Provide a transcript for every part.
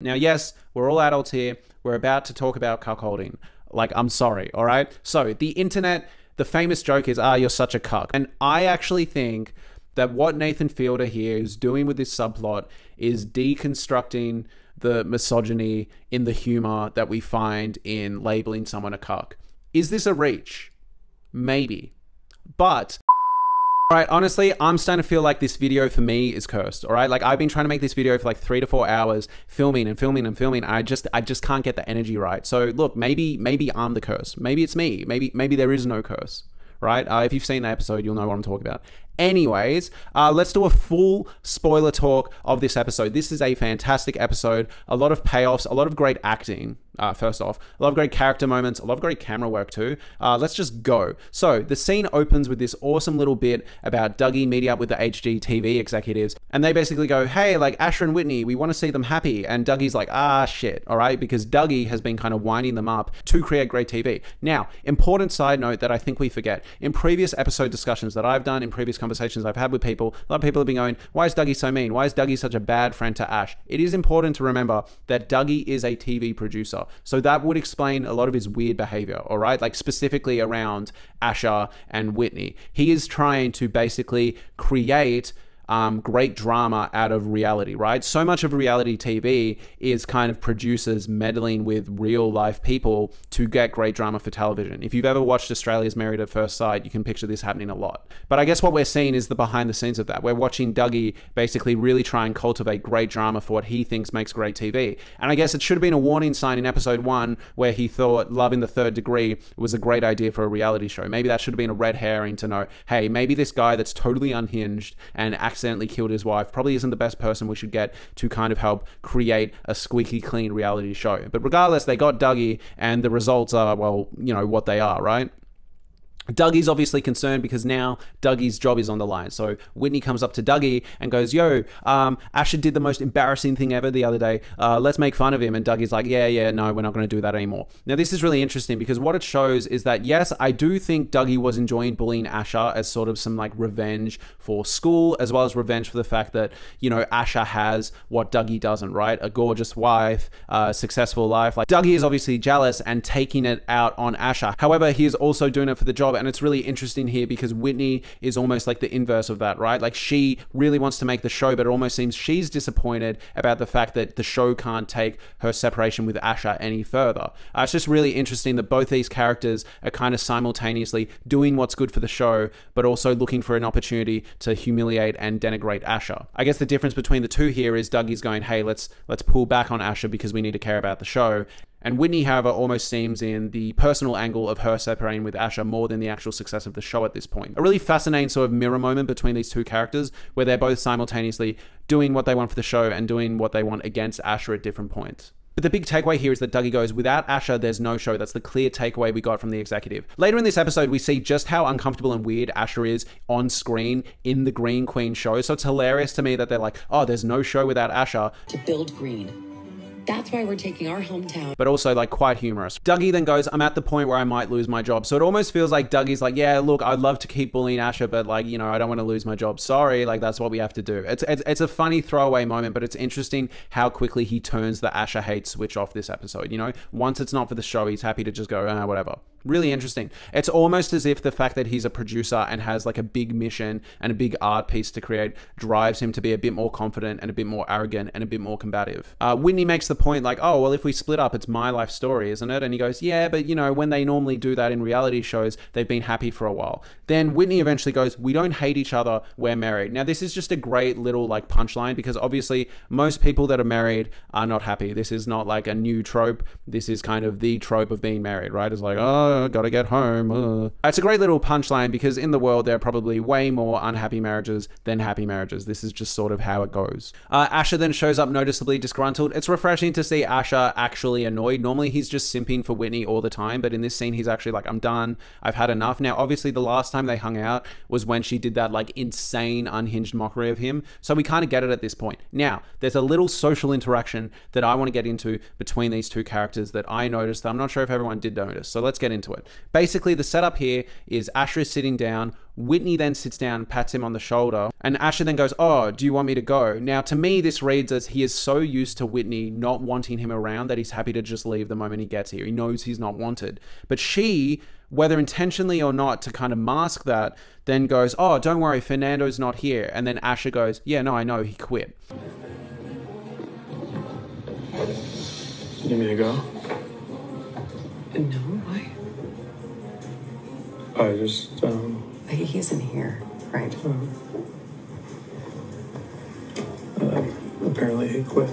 Now, yes, we're all adults here. We're about to talk about cuckolding. Like, I'm sorry, all right? So, the internet, the famous joke is, you're such a cuck. And I actually think that what Nathan Fielder here is doing with this subplot is deconstructing the misogyny in the humor that we find in labeling someone a cuck. Is this a reach? Maybe. But all right, honestly, I'm starting to feel like this video for me is cursed, all right? Like, I've been trying to make this video for like 3 to 4 hours, filming and filming and filming. I just can't get the energy right. So look, maybe I'm the curse. Maybe it's me. Maybe there is no curse, right? If you've seen the episode, you'll know what I'm talking about. Anyways, let's do a full spoiler talk of this episode. This is a fantastic episode. A lot of payoffs, a lot of great acting. First off, a lot of great character moments, a lot of great camera work too. Let's just go. So the scene opens with this awesome little bit about Dougie meeting up with the HGTV executives, and they basically go, hey, like Asher and Whitney, we want to see them happy. And Dougie's like, shit, all right, because Dougie has been kind of winding them up to create great TV. Now, important side note that I think we forget. In previous episode discussions that I've done, in previous conversations I've had with people, a lot of people have been going, why is Dougie so mean? Why is Dougie such a bad friend to Ash? It is important to remember that Dougie is a TV producer. So that would explain a lot of his weird behavior, all right? Like specifically around Asher and Whitney. He is trying to basically create great drama out of reality, right? So much of reality TV is kind of producers meddling with real life people to get great drama for television. If you've ever watched Australia's Married at First Sight, you can picture this happening a lot. But I guess what we're seeing is the behind the scenes of that. We're watching Dougie basically really try and cultivate great drama for what he thinks makes great TV. And I guess it should have been a warning sign in episode 1 where he thought Love in the Third Degree was a great idea for a reality show. Maybe that should have been a red herring to know, hey, maybe this guy that's totally unhinged and accidentally killed his wife probably isn't the best person we should get to kind of help create a squeaky clean reality show. But regardless, they got Dougie, and the results are, well, you know, what they are, right? Dougie's obviously concerned because now Dougie's job is on the line. So Whitney comes up to Dougie and goes, yo, Asher did the most embarrassing thing ever the other day. Let's make fun of him. And Dougie's like, yeah, no, we're not going to do that anymore. Now, this is really interesting because what it shows is that, yes, I do think Dougie was enjoying bullying Asher as sort of some like revenge for school, as well as revenge for the fact that, you know, Asher has what Dougie doesn't, right? A gorgeous wife, a successful life. Like, Dougie is obviously jealous and taking it out on Asher. However, he is also doing it for the job. And it's really interesting here because Whitney is almost like the inverse of that, right? Like, she really wants to make the show, but it almost seems she's disappointed about the fact that the show can't take her separation with Asher any further. It's just really interesting that both these characters are kind of simultaneously doing what's good for the show, but also looking for an opportunity to humiliate and denigrate Asher. I guess the difference between the two here is Dougie's going, hey, let's pull back on Asher because we need to care about the show. And Whitney, however, almost seems in the personal angle of her separating with Asher more than the actual success of the show at this point. A really fascinating sort of mirror moment between these two characters where they're both simultaneously doing what they want for the show and doing what they want against Asher at different points. But the big takeaway here is that Dougie goes, without Asher, there's no show. That's the clear takeaway we got from the executive. Later in this episode, we see just how uncomfortable and weird Asher is on screen in the Green Queen show. So it's hilarious to me that they're like, oh, there's no show without Asher. To build green. That's why we're taking our hometown. But also like quite humorous. Dougie then goes, I'm at the point where I might lose my job. So it almost feels like Dougie's like, yeah, look, I'd love to keep bullying Asher, but like, you know, I don't want to lose my job. Sorry, like that's what we have to do. It's a funny throwaway moment, but it's interesting how quickly he turns the Asher hate switch off this episode. You know, once it's not for the show, he's happy to just go, whatever. Really interesting. It's almost as if the fact that he's a producer and has like a big mission and a big art piece to create drives him to be a bit more confident and a bit more arrogant and a bit more combative. Whitney makes the point like, oh, well, if we split up, it's my life story, isn't it? And he goes, yeah, but you know, when they normally do that in reality shows, they've been happy for a while. Then Whitney eventually goes, we don't hate each other, we're married. Now, this is just a great little like punchline because obviously most people that are married are not happy. This is not like a new trope. This is kind of the trope of being married, right? It's like, oh, gotta get home. It's a great little punchline because in the world, there are probably way more unhappy marriages than happy marriages. This is just sort of how it goes. Asher then shows up noticeably disgruntled. It's refreshing to see Asher actually annoyed. Normally he's just simping for Whitney all the time, but in this scene he's actually like, I'm done, I've had enough. Now obviously the last time they hung out was when she did that like insane unhinged mockery of him, so we kind of get it at this point. Now there's a little social interaction that I want to get into between these two characters that I noticed that I'm not sure if everyone did notice, so let's get into it. Basically the setup here is Asher is sitting down Whitney then sits down, pats him on the shoulder, and Asher then goes, oh, do you want me to go? Now, to me, this reads as he is so used to Whitney not wanting him around that he's happy to just leave the moment he gets here. He knows he's not wanted. But she, whether intentionally or not, to kind of mask that, then goes, oh, don't worry, Fernando's not here. And then Asher goes, yeah, no, I know, he quit. You need me to go? No, why? I just, He isn't here, right? apparently he quit.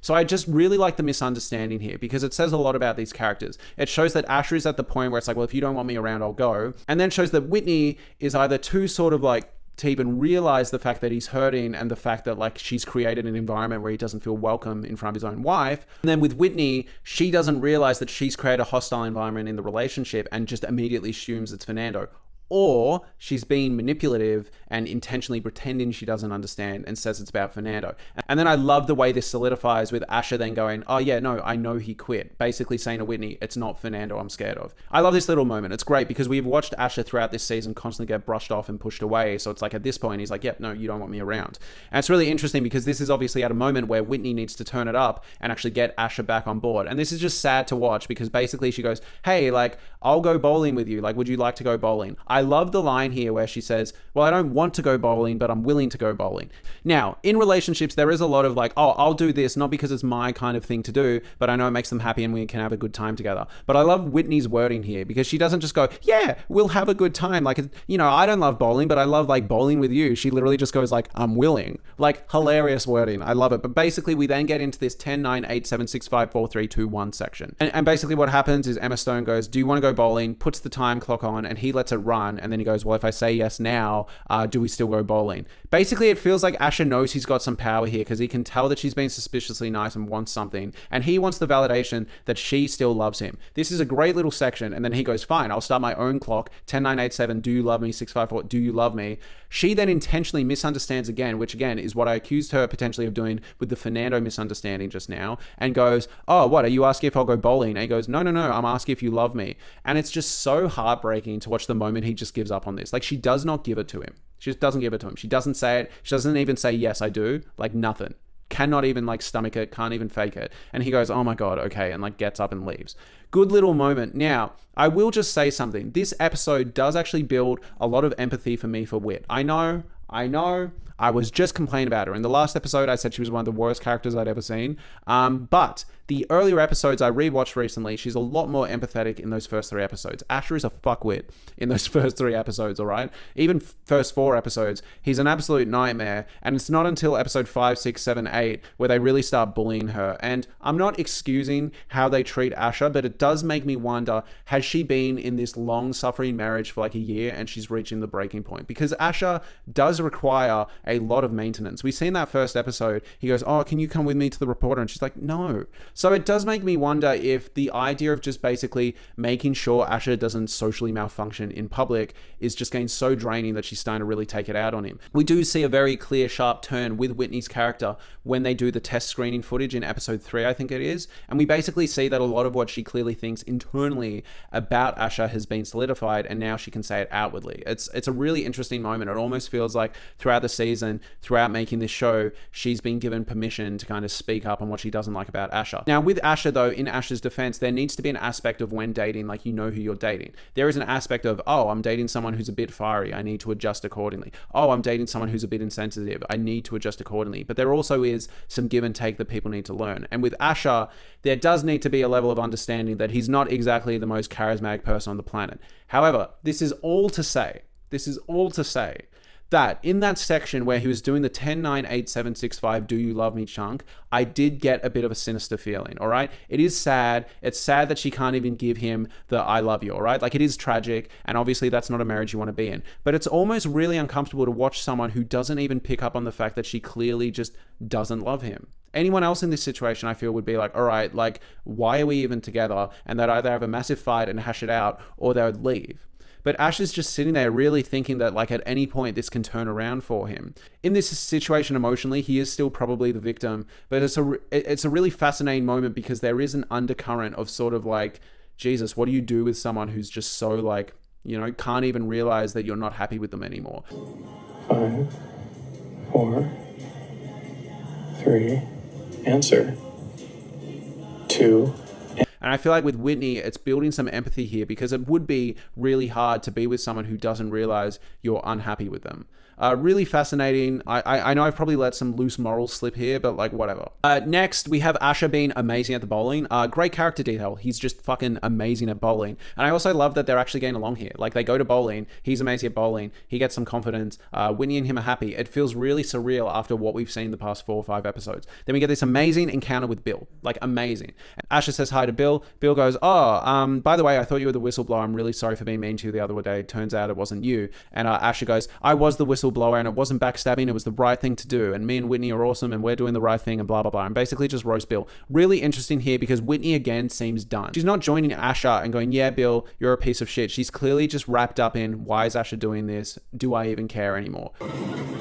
So I just really like the misunderstanding here because it says a lot about these characters. It shows that Asher is at the point where it's like, well, if you don't want me around, I'll go. And then shows that Whitney is either too sort of like to even realize the fact that he's hurting and the fact that like she's created an environment where he doesn't feel welcome in front of his own wife. And then with Whitney, she doesn't realize that she's created a hostile environment in the relationship and just immediately assumes it's Fernando. Or she's being manipulative and intentionally pretending she doesn't understand and says it's about Fernando. And then I love the way this solidifies with Asher then going, oh yeah, no, I know he quit. Basically saying to Whitney, it's not Fernando I'm scared of. I love this little moment. It's great because we've watched Asher throughout this season constantly get brushed off and pushed away. So it's like at this point, he's like, yep, no, you don't want me around. And it's really interesting because this is obviously at a moment where Whitney needs to turn it up and actually get Asher back on board. And this is just sad to watch because basically she goes, hey, like, I'll go bowling with you. Like, would you like to go bowling? I love the line here where she says, well, I don't want to go bowling, but I'm willing to go bowling. Now, in relationships, there is a lot of like, oh, I'll do this, not because it's my kind of thing to do, but I know it makes them happy and we can have a good time together. But I love Whitney's wording here because she doesn't just go, yeah, we'll have a good time. Like, you know, I don't love bowling, but I love like bowling with you. She literally just goes like, I'm willing. Like, hilarious wording. I love it. But basically, we then get into this 10, 9, 8, 7, 6, 5, 4, 3, 2, 1 section. And basically what happens is Emma Stone goes, do you want to go bowling? Puts the time clock on and he lets it run. And then he goes, well, if I say yes now, do we still go bowling? Basically, it feels like Asher knows he's got some power here because he can tell that she's being suspiciously nice and wants something. And he wants the validation that she still loves him. This is a great little section. And then he goes, fine, I'll start my own clock. 10, 9, 8, 7, do you love me? 6, 5, 4, do you love me? She then intentionally misunderstands again, which again is what I accused her potentially of doing with the Fernando misunderstanding just now, and goes, oh, what, are you asking if I'll go bowling? And he goes, no, I'm asking if you love me. And it's just so heartbreaking to watch the moment he just gives up on this. Like, she does not give it to him. She just doesn't give it to him. She doesn't say it. She doesn't even say, yes, I do. Like, nothing. Cannot even like stomach it, can't even fake it. And he goes, oh my God, okay, and like gets up and leaves. Good little moment. Now, I will just say something. This episode does actually build a lot of empathy for me for Whit. I know, I was just complaining about her. In the last episode, I said she was one of the worst characters I'd ever seen. But the earlier episodes I rewatched recently, she's a lot more empathetic in those first 3 episodes. Asher is a fuckwit in those first 3 episodes, all right? Even first 4 episodes, he's an absolute nightmare. And it's not until episode 5, 6, 7, 8 where they really start bullying her. And I'm not excusing how they treat Asher, but it does make me wonder, has she been in this long-suffering marriage for like a year and she's reaching the breaking point? Because Asher does require a lot of maintenance. We see in that first episode, he goes, oh, can you come with me to the reporter? And she's like, no. So it does make me wonder if the idea of just basically making sure Asher doesn't socially malfunction in public is just getting so draining that she's starting to really take it out on him. We do see a very clear, sharp turn with Whitney's character when they do the test screening footage in episode 3, I think it is. And we basically see that a lot of what she clearly thinks internally about Asher has been solidified, and now she can say it outwardly. It's a really interesting moment. It almost feels like throughout the season, throughout making this show, she's been given permission to kind of speak up on what she doesn't like about Asher. Now, with Asher, though, in Asher's defense, there needs to be an aspect of when dating, like, you know who you're dating. There is an aspect of, oh, I'm dating someone who's a bit fiery. I need to adjust accordingly. Oh, I'm dating someone who's a bit insensitive. I need to adjust accordingly. But there also is some give and take that people need to learn. And with Asher, there does need to be a level of understanding that he's not exactly the most charismatic person on the planet. However, this is all to say that in that section where he was doing the 10, 9, 8, 7, 6, 5, do you love me chunk, I did get a bit of a sinister feeling, all right? It is sad. It's sad that she can't even give him the I love you, all right? Like, it is tragic, and obviously that's not a marriage you want to be in. But it's almost really uncomfortable to watch someone who doesn't even pick up on the fact that she clearly just doesn't love him. Anyone else in this situation, I feel, would be like, all right, like, why are we even together? And they'd either have a massive fight and hash it out, or they would leave. But Ash is just sitting there really thinking that, like, at any point this can turn around for him. In this situation emotionally, he is still probably the victim, but it's a really fascinating moment because there is an undercurrent of sort of like, Jesus, what do you do with someone who's just so, like, you know, can't even realize that you're not happy with them anymore. 5, 4, 3, answer. 2. And I feel like with Whitney, it's building some empathy here because it would be really hard to be with someone who doesn't realize you're unhappy with them. Really fascinating. I know I've probably let some loose morals slip here, but like whatever. Next, we have Asher being amazing at the bowling. Great character detail. He's just fucking amazing at bowling. And I also love that they're actually getting along here. Like they go to bowling. He's amazing at bowling. He gets some confidence. Whitney and him are happy. It feels really surreal after what we've seen the past 4 or 5 episodes. Then we get this amazing encounter with Bill. Like amazing. And Asher says hi to Bill. Bill goes, oh, by the way, I thought you were the whistleblower. I'm really sorry for being mean to you the other day. Turns out it wasn't you. And Asher goes, I was the whistleblower and it wasn't backstabbing. It was the right thing to do. And me and Whitney are awesome and we're doing the right thing and blah, blah, blah. And basically just roast Bill. Really interesting here because Whitney again seems done. She's not joining Asher and going, yeah, Bill, you're a piece of shit. She's clearly just wrapped up in, why is Asher doing this? Do I even care anymore?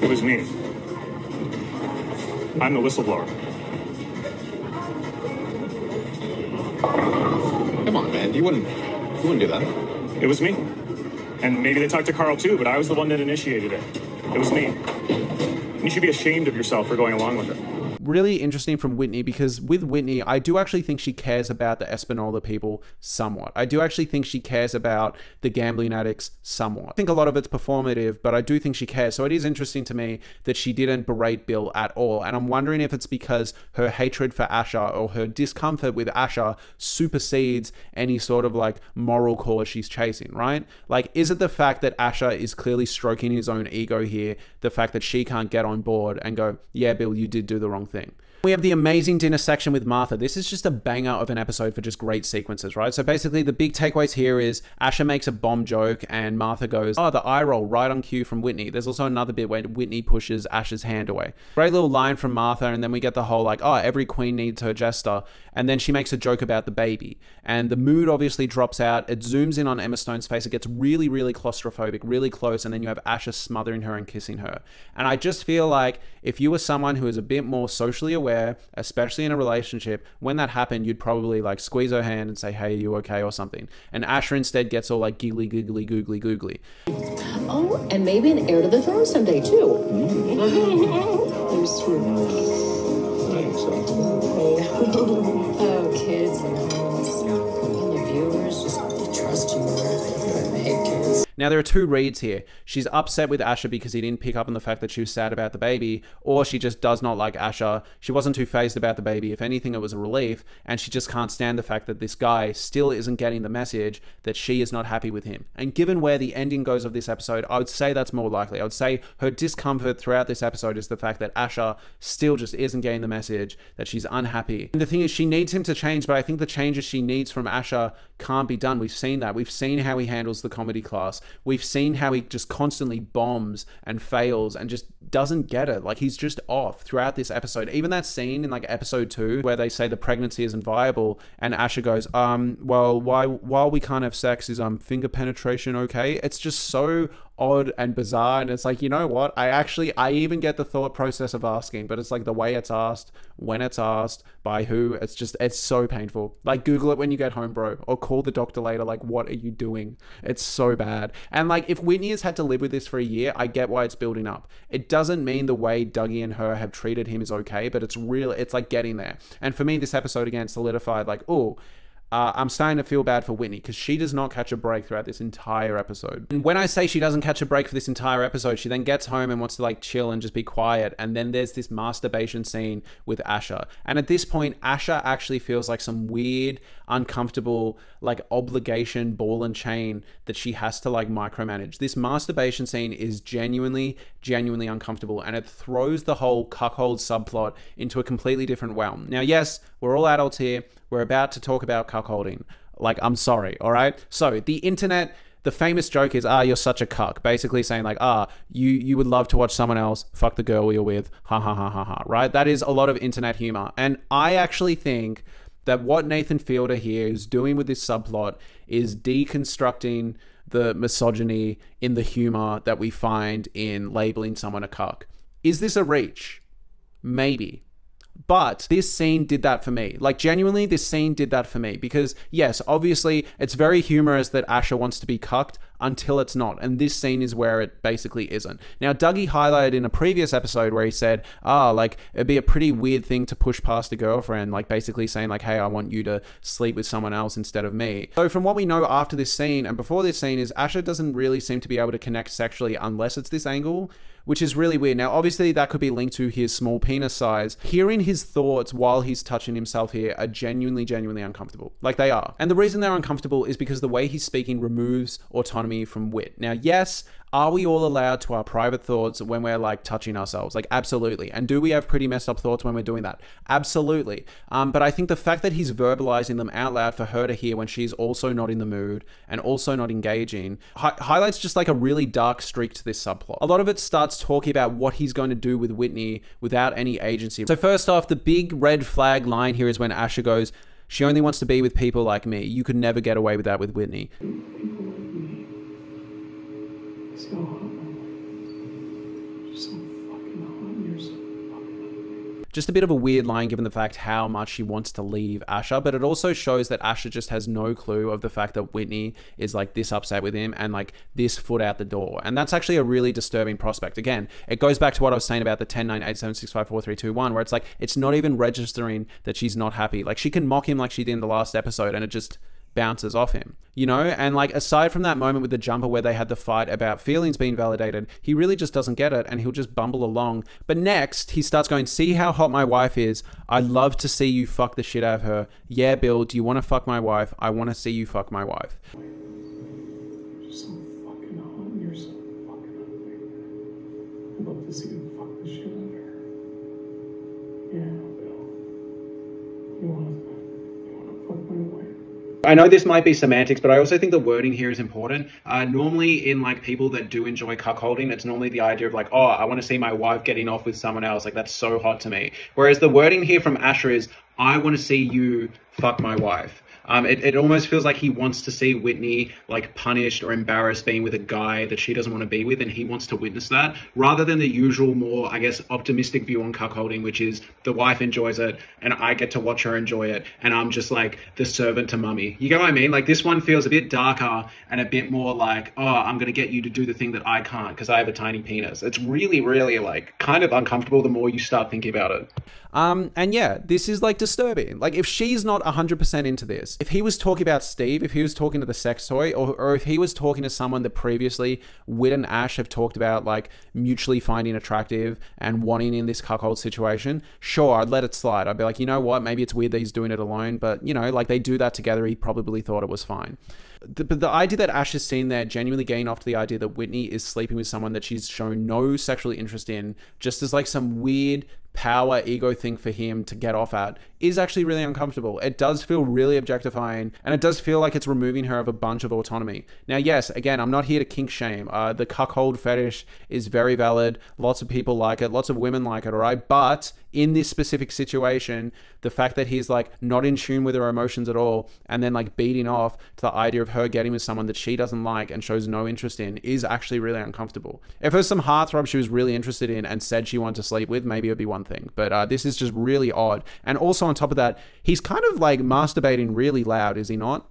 It was me. I'm the whistleblower. Come on, man. You wouldn't do that. It was me. And maybe they talked to Carl too, but I was the one that initiated it. It was me. You should be ashamed of yourself for going along with it. Really interesting from Whitney because with Whitney, I do actually think she cares about the Espanola people somewhat. I do actually think she cares about the gambling addicts somewhat. I think a lot of it's performative, but I do think she cares. So it is interesting to me that she didn't berate Bill at all. And I'm wondering if it's because her hatred for Asher or her discomfort with Asher supersedes any sort of like moral cause she's chasing, right? Like, is it the fact that Asher is clearly stroking his own ego here? The fact that she can't get on board and go, yeah, Bill, you did do the wrong thing. We have the amazing dinner section with Martha. This is just a banger of an episode for just great sequences, right? So basically the big takeaways here is Asher makes a bomb joke and Martha goes, oh, the eye roll right on cue from Whitney. There's also another bit where Whitney pushes Asher's hand away. Great little line from Martha, and then we get the whole like, oh, every queen needs her jester. And then she makes a joke about the baby. And the mood obviously drops out. It zooms in on Emma Stone's face. It gets really, really claustrophobic, really close. And then you have Asher smothering her and kissing her. And I just feel like if you were someone who is a bit more socially aware, especially in a relationship, when that happened, you'd probably like squeeze her hand and say, hey, are you okay, or something. And Asher instead gets all like giggly, giggly, googly, googly. Oh, and maybe an heir to the throne someday, too. There's oh, kids and all the viewers just trust you more. Hey, kids. Now, there are two reads here. She's upset with Asher because he didn't pick up on the fact that she was sad about the baby, or she just does not like Asher. She wasn't too fazed about the baby. If anything, it was a relief, and she just can't stand the fact that this guy still isn't getting the message that she is not happy with him. And given where the ending goes of this episode, I would say that's more likely. I would say her discomfort throughout this episode is the fact that Asher still just isn't getting the message that she's unhappy. And the thing is, she needs him to change, but I think the changes she needs from Asher can't be done. We've seen that. We've seen how he handles the comedy class. We've seen how he just constantly bombs and fails and just doesn't get it. Like, he's just off throughout this episode. Even that scene in like episode 2 where they say the pregnancy isn't viable and Asher goes, well, while we can't have sex, is finger penetration okay? It's just so odd and bizarre, and it's like, you know what, I even get the thought process of asking, but it's like the way it's asked, when it's asked, by who, it's so painful. Like, Google it when you get home, bro, or call the doctor later. Like, what are you doing? It's so bad. And like, if Whitney has had to live with this for a year, I get why it's building up. It doesn't mean the way Dougie and her have treated him is okay, but it's like getting there. And for me, this episode again solidified like, oh, I'm starting to feel bad for Whitney because she does not catch a break throughout this entire episode. And when I say she doesn't catch a break for this entire episode, she then gets home and wants to like chill and just be quiet. And then there's this masturbation scene with Asher. And at this point, Asher actually feels like some weird, uncomfortable, like obligation ball and chain that she has to like micromanage. This masturbation scene is genuinely uncomfortable, and it throws the whole cuckold subplot into a completely different realm. Now, yes, we're all adults here. We're about to talk about cuckolding. Like, I'm sorry, all right? So the internet, the famous joke is, you're such a cuck. Basically saying like, you would love to watch someone else fuck the girl you're with. Ha ha ha ha ha, right? That is a lot of internet humor. And I actually think that what Nathan Fielder here is doing with this subplot is deconstructing the misogyny in the humor that we find in labeling someone a cuck. Is this a reach? Maybe. But this scene did that for me. Like, genuinely, this scene did that for me. Because, yes, obviously, it's very humorous that Asher wants to be cucked until it's not. And this scene is where it basically isn't. Now, Dougie highlighted in a previous episode where he said, like, it'd be a pretty weird thing to push past a girlfriend. Like, basically saying, like, hey, I want you to sleep with someone else instead of me. So from what we know after this scene and before this scene is Asher doesn't really seem to be able to connect sexually unless it's this angle, which is really weird. Now, obviously, that could be linked to his small penis size. Hearing his thoughts while he's touching himself here are genuinely, genuinely uncomfortable. Like, they are. And the reason they're uncomfortable is because the way he's speaking removes autonomy from Whit. Now, yes, are we all allowed to our private thoughts when we're like touching ourselves? Like, absolutely. And do we have pretty messed up thoughts when we're doing that? Absolutely. But I think the fact that he's verbalizing them out loud for her to hear when she's also not in the mood and also not engaging highlights just like a really dark streak to this subplot. A lot of it starts talking about what he's going to do with Whitney without any agency. So first off, the big red flag line here is when Asher goes, she only wants to be with people like me. You could never get away with that with Whitney. So hot. You're so fucking hot. You're so fucking hot. Just a bit of a weird line given the fact how much she wants to leave Asher, but it also shows that Asher just has no clue of the fact that Whitney is like this upset with him and like this foot out the door. And that's actually a really disturbing prospect. Again, it goes back to what I was saying about the 10, 9, 8, 7, 6, 5, 4, 3, 2, 1, where it's like, it's not even registering that she's not happy. Like, she can mock him like she did in the last episode and it just bounces off him, you know? And like, aside from that moment with the jumper where they had the fight about feelings being validated, he really just doesn't get it and he'll just bumble along. But next he starts going, see how hot my wife is? I'd love to see you fuck the shit out of her. Yeah, Bill, do you want to fuck my wife? I want to see you fuck my wife. You're so fucking hot. You're so fucking ugly. I'd love to see you fuck the shit out of her. Yeah, Bill. You wanna fuck my wife? I know this might be semantics, but I also think the wording here is important. Normally in like people that do enjoy cuckolding, it's normally the idea of like, oh, I want to see my wife getting off with someone else. Like, that's so hot to me. Whereas the wording here from Asher is, I want to see you fuck my wife. It almost feels like he wants to see Whitney like punished or embarrassed being with a guy that she doesn't want to be with, and he wants to witness that, rather than the usual more, I guess, optimistic view on cuckolding, which is the wife enjoys it and I get to watch her enjoy it and I'm just like the servant to mummy. You get what I mean? Like, this one feels a bit darker and a bit more like, oh, I'm going to get you to do the thing that I can't because I have a tiny penis. It's really, really like kind of uncomfortable the more you start thinking about it. And yeah, this is like disturbing. Like, if she's not 100% into this, if he was talking about Steve, if he was talking to the sex toy, or if he was talking to someone that previously Whit and Ash have talked about like mutually finding attractive and wanting in this cuckold situation, sure, I'd let it slide. I'd be like, you know what, maybe it's weird that he's doing it alone, but you know, like, they do that together, he probably thought it was fine. But the idea that Ash is seen there genuinely getting off to the idea that Whitney is sleeping with someone that she's shown no sexual interest in, just as like some weird power ego thing for him to get off at, is actually really uncomfortable. It does feel really objectifying, and it does feel like it's removing her of a bunch of autonomy. Now, yes, again, I'm not here to kink shame. The cuckold fetish is very valid. Lots of people like it. Lots of women like it, all right? But in this specific situation, the fact that he's like not in tune with her emotions at all, and then like beating off to the idea of her getting with someone that she doesn't like and shows no interest in, is actually really uncomfortable. If there's some heartthrob she was really interested in and said she wanted to sleep with, maybe it'd be one thing. But this is just really odd. And also on top of that, he's kind of like masturbating really loud, is he not?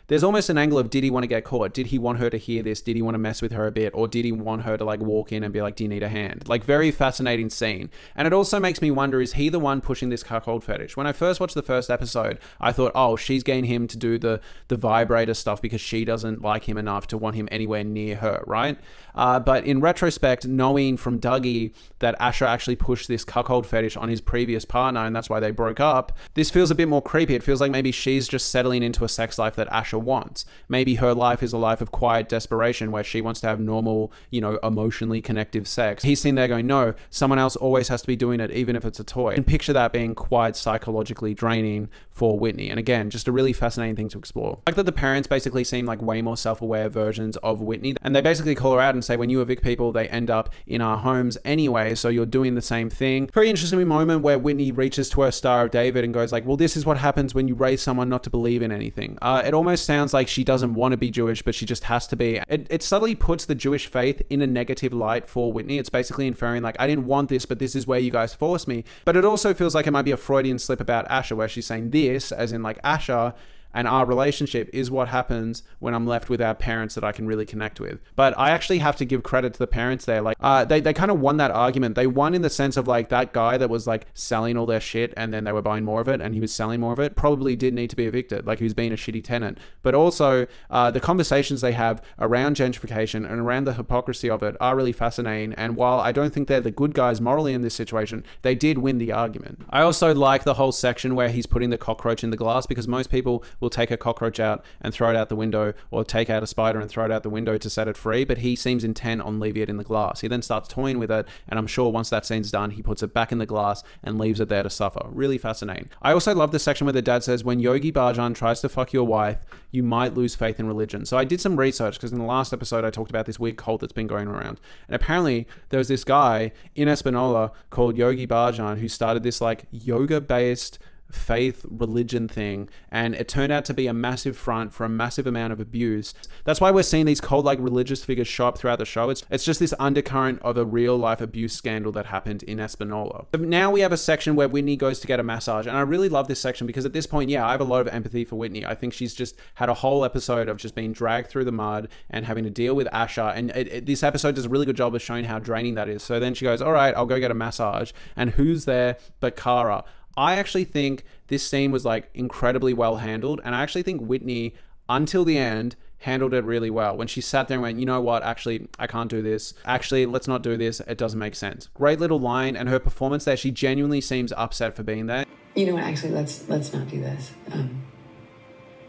There's almost an angle of, did he want to get caught? Did he want her to hear this? Did he want to mess with her a bit? Or did he want her to like walk in and be like, do you need a hand? Like, very fascinating scene. And it also makes me wonder, is he the one pushing this cuckold fetish? When I first watched the first episode, I thought, oh, she's getting him to do the vibrator stuff because she doesn't like him enough to want him anywhere near her, right? But in retrospect, knowing from Dougie that Asher actually pushed this cuckold fetish on his previous partner, and that's why they broke up, this feels a bit more creepy. It feels like maybe she's just settling into a sex life that Asher wants. Maybe her life is a life of quiet desperation where she wants to have normal, you know, emotionally connective sex. He's sitting there going, no, someone else always has to be doing it, even if it's a toy. And picture that being quite psychologically draining for Whitney. And again, just a really fascinating thing to explore. Like that the parents basically seem like way more self-aware versions of Whitney, and they basically call her out and say, when you evict people, they end up in our homes anyway, so you're doing the same thing. Very interesting moment where Whitney reaches to her Star of David and goes like, well, this is what happens when you raise someone not to believe in anything. thing. It almost sounds like she doesn't want to be Jewish, but she just has to be. It subtly puts the Jewish faith in a negative light for Whitney. It's basically inferring like, I didn't want this, but this is where you guys forced me. But it also feels like it might be a Freudian slip about Asher, where she's saying this, as in like Asher and our relationship is what happens when I'm left with our parents that I can really connect with. But I actually have to give credit to the parents there. Like, they kind of won that argument. They won in the sense of like that guy that was like selling all their shit and then they were buying more of it and he was selling more of it probably did need to be evicted. Like he was being a shitty tenant. But also the conversations they have around gentrification and around the hypocrisy of it are really fascinating. And while I don't think they're the good guys morally in this situation, they did win the argument. I also like the whole section where he's putting the cockroach in the glass, because most people will take a cockroach out and throw it out the window, or take out a spider and throw it out the window to set it free, but he seems intent on leaving it in the glass. He then starts toying with it, and I'm sure once that scene's done, he puts it back in the glass and leaves it there to suffer. Really fascinating. I also love the section where the dad says, when Yogi Bhajan tries to fuck your wife, you might lose faith in religion. So I did some research, because in the last episode I talked about this weird cult that's been going around, and apparently there was this guy in Espanola called Yogi Bhajan who started this like yoga-based faith religion thing, and it turned out to be a massive front for a massive amount of abuse. That's why we're seeing these cold like religious figures show up throughout the show. It's just this undercurrent of a real life abuse scandal that happened in Espanola. But now we have a section where Whitney goes to get a massage, and I really love this section because at this point, yeah, I have a lot of empathy for Whitney. I think she's just had a whole episode of just being dragged through the mud and having to deal with Asher, and this episode does a really good job of showing how draining that is. So then she goes, all right, I'll go get a massage, and who's there but Kara? I actually think this scene was like incredibly well handled, and I actually think Whitney, until the end, handled it really well. When she sat there and went, you know what, actually, I can't do this. Actually, let's not do this. It doesn't make sense. Great little line, and her performance there, she genuinely seems upset for being there. You know what, actually, let's not do this.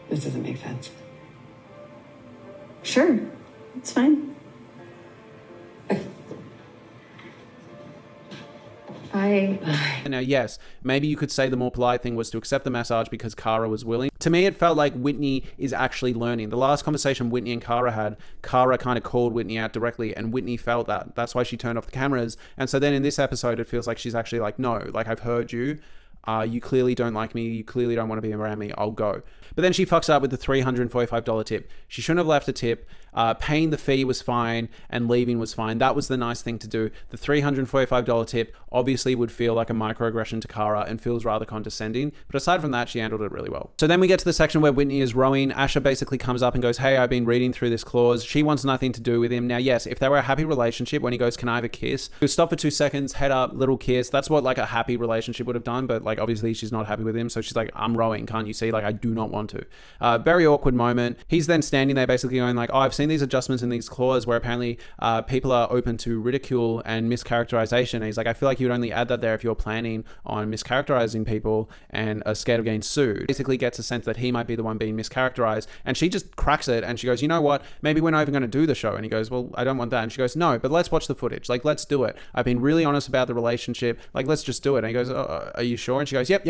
This doesn't make sense. Sure, it's fine. Now, yes, maybe you could say the more polite thing was to accept the massage because Kara was willing. To me, it felt like Whitney is actually learning. The last conversation Whitney and Kara had, Kara kind of called Whitney out directly, and Whitney felt that. That's why she turned off the cameras. And so then in this episode, it feels like she's actually like, no, like I've heard you. You clearly don't like me. You clearly don't want to be around me. I'll go. But then she fucks up with the $345 tip. She shouldn't have left a tip. Paying the fee was fine and leaving was fine. That was the nice thing to do. The $345 tip obviously would feel like a microaggression to Kara and feels rather condescending. But aside from that, she handled it really well. So then we get to the section where Whitney is rowing. Asher basically comes up and goes, hey, I've been reading through this clause. She wants nothing to do with him. Now, yes, if they were a happy relationship, when he goes, can I have a kiss? He'll stop for 2 seconds, head up, little kiss. That's what like a happy relationship would have done. But like obviously she's not happy with him. So she's like, I'm rowing. Can't you see? Like I do not want to. Very awkward moment. He's then standing there basically going like, oh, I've seen these adjustments in these clauses where apparently people are open to ridicule and mischaracterization. And he's like, I feel like you would only add that there if you're planning on mischaracterizing people and are scared of getting sued. Basically gets a sense that he might be the one being mischaracterized, and she just cracks it and she goes, you know what, maybe we're not even going to do the show. And he goes, well, I don't want that. And she goes, no, but let's watch the footage. Like, let's do it. I've been really honest about the relationship. Like, let's just do it. And he goes, oh, are you sure? And she goes, yep.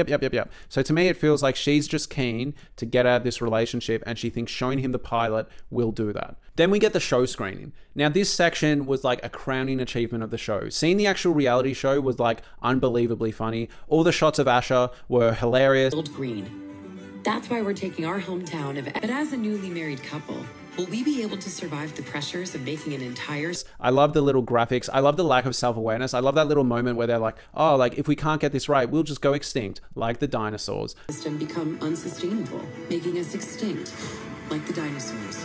So to me, it feels like she's just keen to get out of this relationship, and she thinks showing him the pilot will do that. Then we get the show screening. Now, this section was like a crowning achievement of the show. Seeing the actual reality show was like unbelievably funny. All the shots of Asher were hilarious. Old Green. That's why we're taking our hometown of. But as a newly married couple, will we be able to survive the pressures of making an entire... I love the little graphics. I love the lack of self-awareness. I love that little moment where they're like, oh, like if we can't get this right, we'll just go extinct, like the dinosaurs. ...system become unsustainable, making us extinct, like the dinosaurs.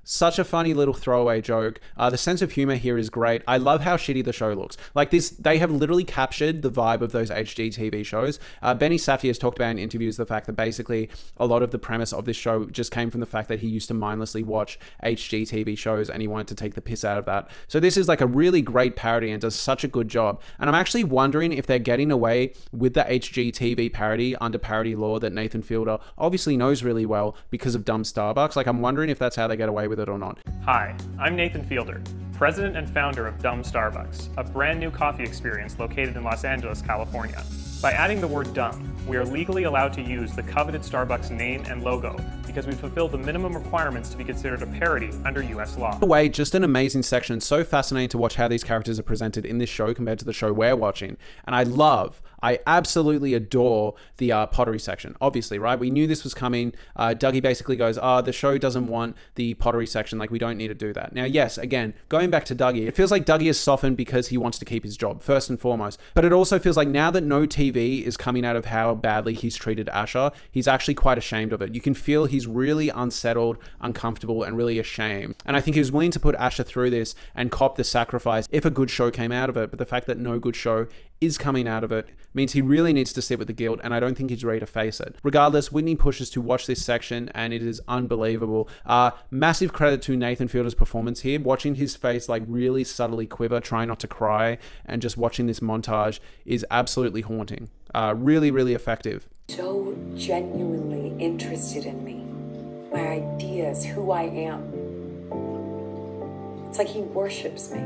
Such a funny little throwaway joke. The sense of humor here is great. I love how shitty the show looks. Like this, they have literally captured the vibe of those HGTV shows. Benny Safdie has talked about in interviews the fact that basically a lot of the premise of this show just came from the fact that he used to mindlessly watch HGTV shows and he wanted to take the piss out of that. So this is like a really great parody and does such a good job. And I'm actually wondering if they're getting away with the HGTV parody under parody law that Nathan Fielder obviously knows really well because of Dumb Starbucks. Like I'm wondering if that's how they get away with it or not. Hi, I'm Nathan Fielder, president and founder of Dumb Starbucks, a brand new coffee experience located in Los Angeles, California. By adding the word dumb, we are legally allowed to use the coveted Starbucks name and logo because we fulfill the minimum requirements to be considered a parody under US law. By the way, just an amazing section. So fascinating to watch how these characters are presented in this show compared to the show we're watching. And I absolutely adore the pottery section, obviously, right? We knew this was coming. Dougie basically goes, the show doesn't want the pottery section, like we don't need to do that. Now, yes, again, going back to Dougie, it feels like Dougie is softened because he wants to keep his job, first and foremost. But it also feels like now that no TV is coming out of how badly he's treated Asha, he's actually quite ashamed of it. You can feel he's really unsettled, uncomfortable, and really ashamed. And I think he was willing to put Asha through this and cop the sacrifice if a good show came out of it. But the fact that no good show is coming out of it means he really needs to sit with the guilt, and I don't think he's ready to face it. Regardless, Whitney pushes to watch this section, and it is unbelievable. Massive credit to Nathan Fielder's performance here. Watching his face like really subtly quiver, trying not to cry, and just watching this montage is absolutely haunting. Really, really effective. So genuinely interested in me, my ideas, who I am. It's like he worships me.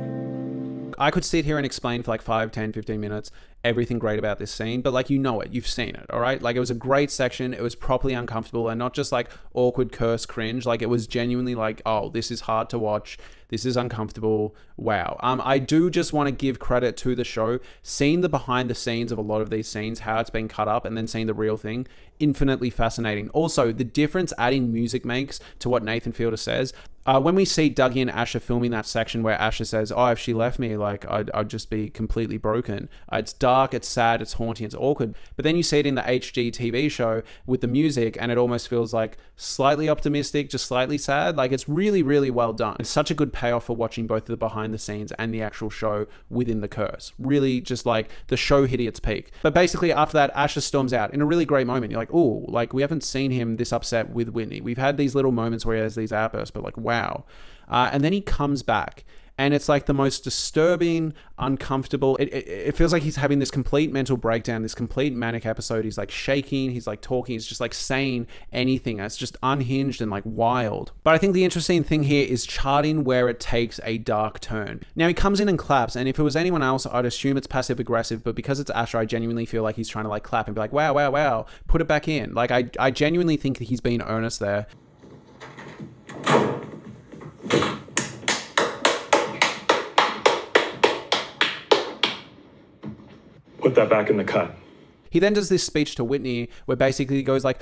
I could sit here and explain for like 5, 10, 15 minutes everything great about this scene, but like, you know it, you've seen it, all right? Like, it was a great section. It was properly uncomfortable and not just like awkward curse cringe. Like, it was genuinely like, oh, this is hard to watch. This is uncomfortable. Wow. I do just want to give credit to the show. Seeing the behind the scenes of a lot of these scenes, how it's been cut up, and then seeing the real thing, infinitely fascinating. Also, the difference adding music makes to what Nathan Fielder says. When we see Dougie and Asha filming that section where Asha says, oh, if she left me, like, I'd just be completely broken. It's dark, it's sad, it's haunting, it's awkward. But then you see it in the HG TV show with the music, and it almost feels like slightly optimistic, just slightly sad. Like, it's really, really well done. It's such a good payoff for watching both the behind the scenes and the actual show within the curse. Really just like the show hitting its peak. But basically after that, Asha storms out in a really great moment. You're like, oh, like, we haven't seen him this upset with Whitney. We've had these little moments where he has these outbursts, but like, wow. And then he comes back, and it's like the most disturbing, uncomfortable. It feels like he's having this complete mental breakdown, this complete manic episode. He's like shaking, he's like talking, he's just like saying anything. It's just unhinged and like wild. But I think the interesting thing here is charting where it takes a dark turn. Now, he comes in and claps, and if it was anyone else, I'd assume it's passive aggressive, but because it's Asha, I genuinely feel like he's trying to like clap and be like, wow, wow, wow, put it back in. Like, I genuinely think that he's being earnest there. Put that back in the cut. He then does this speech to Whitney where basically he goes like,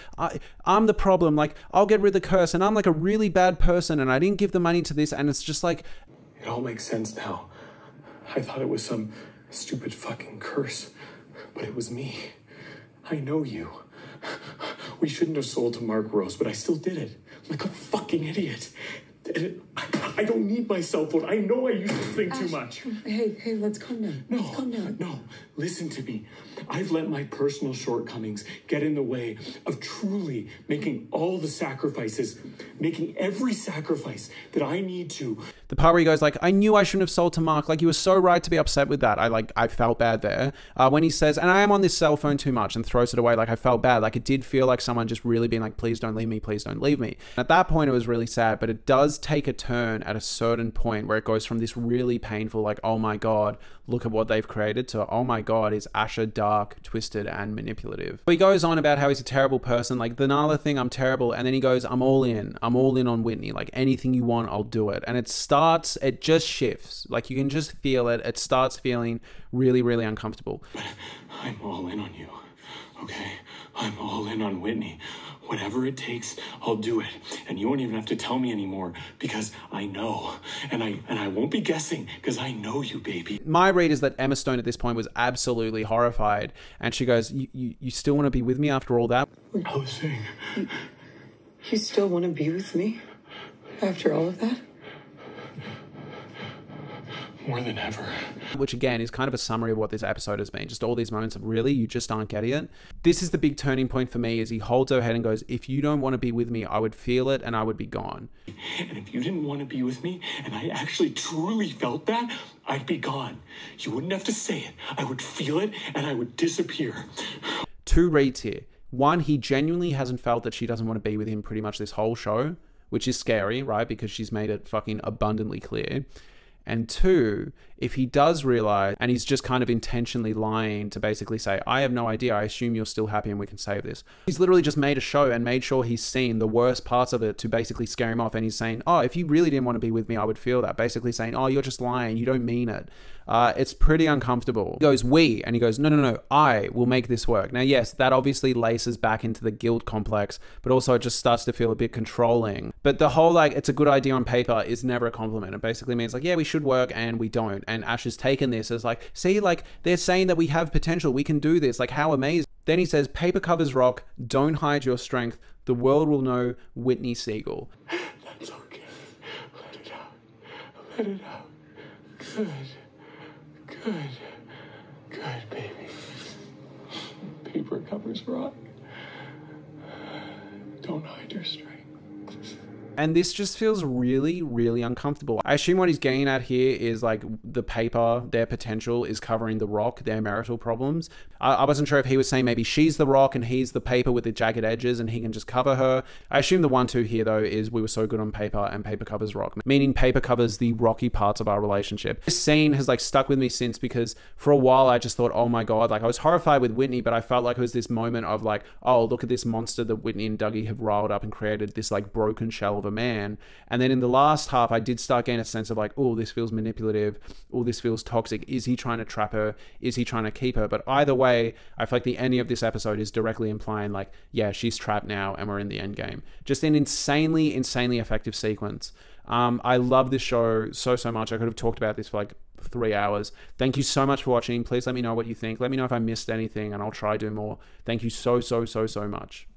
I'm the problem, like, I'll get rid of the curse, and I'm like a really bad person, and I didn't give the money to this, and it's just like... It all makes sense now. I thought it was some stupid fucking curse, but it was me. I know you. We shouldn't have sold to Mark Rose, but I still did it. Like a fucking idiot. I don't need my cell phone. I know I use this thing too much. Hey, let's calm down. Let's calm down. No, listen to me. I've let my personal shortcomings get in the way of truly making all the sacrifices, making every sacrifice that I need to. The part where he goes like, I knew I shouldn't have sold to Mark. Like, you were so right to be upset with that. I felt bad there. When he says, and I am on this cell phone too much, and throws it away, like, I felt bad. Like, it did feel like someone just really being like, please don't leave me, please don't leave me. At that point, it was really sad, but it does take a turn at a certain point where it goes from this really painful, like, oh my God, look at what they've created, to, oh my God, is Asha dark, twisted, and manipulative. But he goes on about how he's a terrible person, like the Nala thing, I'm terrible, and then he goes, I'm all in on Whitney, like anything you want, I'll do it. And it just shifts, like you can just feel it. It starts feeling really, really uncomfortable. But I'm all in on you, okay? I'm all in on Whitney. Whatever it takes, I'll do it. And you won't even have to tell me anymore, because I know. And I won't be guessing, because I know you, baby. My read is that Emma Stone at this point was absolutely horrified. And she goes, you still want to be with me after all that? I was saying... You still want to be with me after all of that? More than ever. Which again is kind of a summary of what this episode has been. Just all these moments of really, you just aren't getting it. This is the big turning point for me, as he holds her head and goes, if you don't want to be with me, I would feel it and I would be gone. And if you didn't want to be with me, and I actually truly felt that, I'd be gone. You wouldn't have to say it. I would feel it and I would disappear. Two reads here. One, he genuinely hasn't felt that she doesn't want to be with him pretty much this whole show, which is scary, right? Because she's made it fucking abundantly clear. And two, if he does realize, and he's just kind of intentionally lying to basically say, I have no idea, I assume you're still happy and we can save this. He's literally just made a show and made sure he's seen the worst parts of it to basically scare him off. And he's saying, oh, if you really didn't want to be with me, I would feel that. Basically saying, oh, you're just lying, you don't mean it. It's pretty uncomfortable. He goes, we, and he goes, no, I will make this work. Now, yes, that obviously laces back into the guilt complex, but also it just starts to feel a bit controlling. But the whole, like, it's a good idea on paper is never a compliment. It basically means like, yeah, we should work and we don't. And Ash has taken this as like, see, like, they're saying that we have potential, we can do this, like, how amazing. Then he says, paper covers rock, don't hide your strength, the world will know Whitney Siegel. That's okay. Let it out. Let it out. Good, baby. Paper covers rock. Don't hide your strength. And this just feels really, really uncomfortable. I assume what he's getting at here is like the paper, their potential is covering the rock, their marital problems. I wasn't sure if he was saying maybe she's the rock and he's the paper with the jagged edges and he can just cover her. I assume the 1-2 here though is we were so good on paper and paper covers rock, meaning paper covers the rocky parts of our relationship. This scene has like stuck with me since, because for a while I just thought, oh my God, like I was horrified with Whitney, but I felt like it was this moment of like, oh, look at this monster that Whitney and Dougie have riled up and created this like broken shell of a man. And then in the last half, I did start getting a sense of like, oh, this feels manipulative. Oh, this feels toxic. Is he trying to trap her? Is he trying to keep her? But either way, I feel like the ending of this episode is directly implying like, yeah, she's trapped now and we're in the end game. Just an insanely effective sequence. I love this show so much. I could have talked about this for like 3 hours. Thank you so much for watching. Please let me know what you think. Let me know if I missed anything and I'll try to do more. Thank you so much.